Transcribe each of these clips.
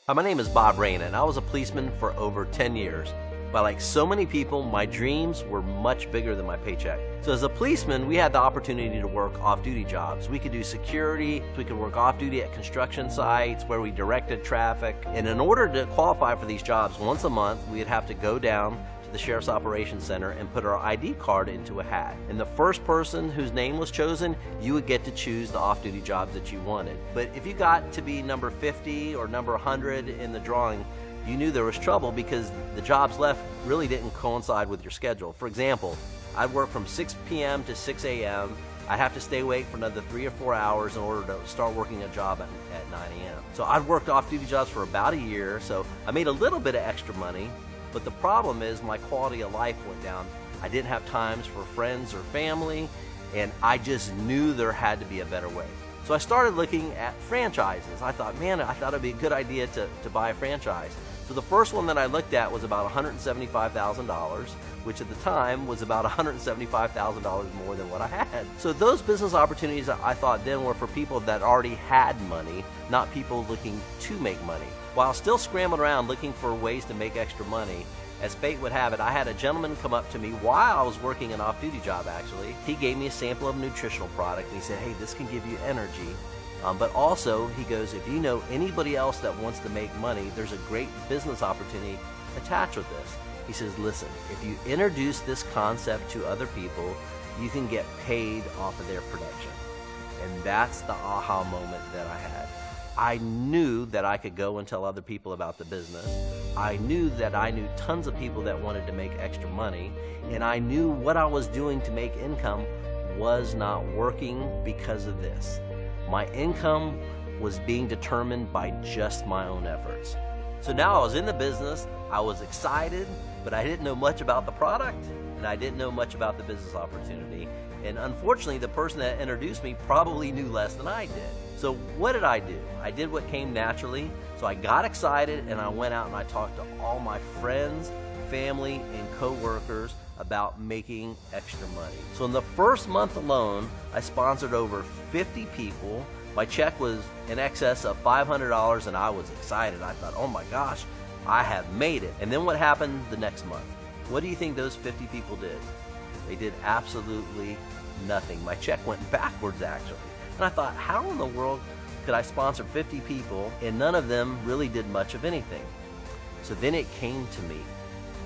Hi, my name is Bob Rain, and I was a policeman for over 10 years. But like so many people, my dreams were much bigger than my paycheck. So as a policeman, we had the opportunity to work off-duty jobs. We could do security, we could work off-duty at construction sites where we directed traffic. And in order to qualify for these jobs, once a month, we'd have to go down to the Sheriff's Operations Center and put our ID card into a hat. And the first person whose name was chosen, you would get to choose the off-duty jobs that you wanted. But if you got to be number 50 or number 100 in the drawing, you knew there was trouble because the jobs left really didn't coincide with your schedule. For example, I'd work from 6 p.m. to 6 a.m. I'd have to stay awake for another 3 or 4 hours in order to start working a job at 9 a.m. So I'd worked off-duty jobs for about a year, so I made a little bit of extra money, but the problem is my quality of life went down. I didn't have times for friends or family, and I just knew there had to be a better way. So I started looking at franchises. I thought it'd be a good idea to buy a franchise. So the first one that I looked at was about $175,000, which at the time was about $175,000 more than what I had. So those business opportunities I thought then were for people that already had money, not people looking to make money. While still scrambling around looking for ways to make extra money, as fate would have it, I had a gentleman come up to me while I was working an off-duty job actually. He gave me a sample of a nutritional product and he said, hey, this can give you energy. But also, he goes, if you know anybody else that wants to make money, there's a great business opportunity attached with this. He says, listen, if you introduce this concept to other people, you can get paid off of their production. And that's the aha moment that I had. I knew that I could go and tell other people about the business. I knew that I knew tons of people that wanted to make extra money. And I knew what I was doing to make income was not working because of this. My income was being determined by just my own efforts. So now I was in the business, I was excited, but I didn't know much about the product, and I didn't know much about the business opportunity. And unfortunately, the person that introduced me probably knew less than I did. So what did I do? I did what came naturally. So I got excited and I went out and I talked to all my friends, family, and co-workers about making extra money. So in the first month alone, I sponsored over 50 people. My check was in excess of $500 and I was excited. I thought, oh my gosh, I have made it. And then what happened the next month? What do you think those 50 people did? They did absolutely nothing. My check went backwards actually. And I thought, how in the world could I sponsor 50 people and none of them really did much of anything? So then it came to me.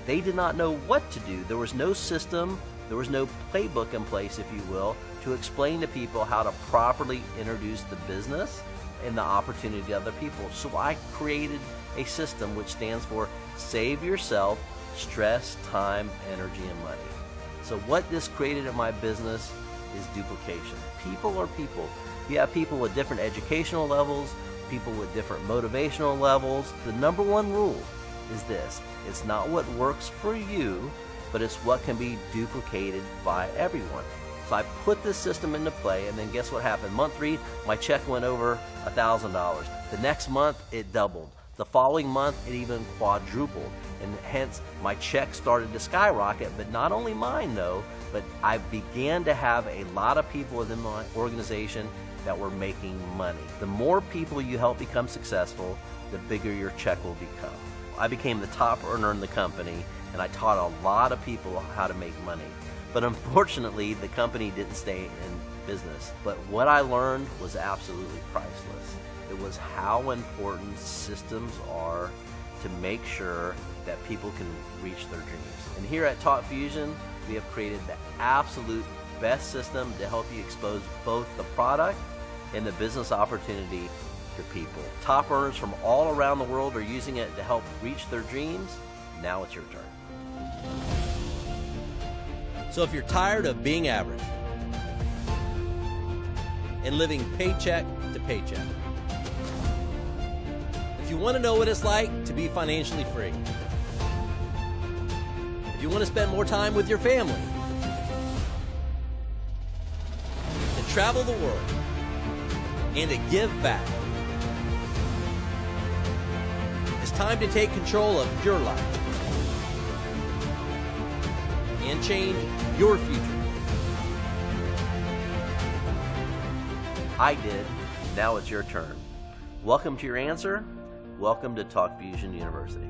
They did not know what to do. There was no system, there was no playbook in place, if you will, to explain to people how to properly introduce the business and the opportunity to other people. So I created a system which stands for Save Yourself, Stress, Time, Energy, and Money. So what this created in my business is duplication. People are people. You have people with different educational levels, people with different motivational levels. The number one rule is this: it's not what works for you, but it's what can be duplicated by everyone. So I put this system into play, and then guess what happened? Month 3, my check went over $1,000. The next month, it doubled. The following month, it even quadrupled, and hence my check started to skyrocket, but not only mine though, but I began to have a lot of people within my organization that were making money. The more people you help become successful, the bigger your check will become. I became the top earner in the company, and I taught a lot of people how to make money. But unfortunately, the company didn't stay in business. But what I learned was absolutely priceless. It was how important systems are to make sure that people can reach their dreams. And here at Talk Fusion, we have created the absolute best system to help you expose both the product and the business opportunity to people. Top earners from all around the world are using it to help reach their dreams. Now it's your turn. So if you're tired of being average and living paycheck to paycheck, if you want to know what it's like to be financially free, if you want to spend more time with your family, to travel the world, and to give back, it's time to take control of your life and change your future. I did. Now it's your turn. Welcome to your answer. Welcome to Talk Fusion University.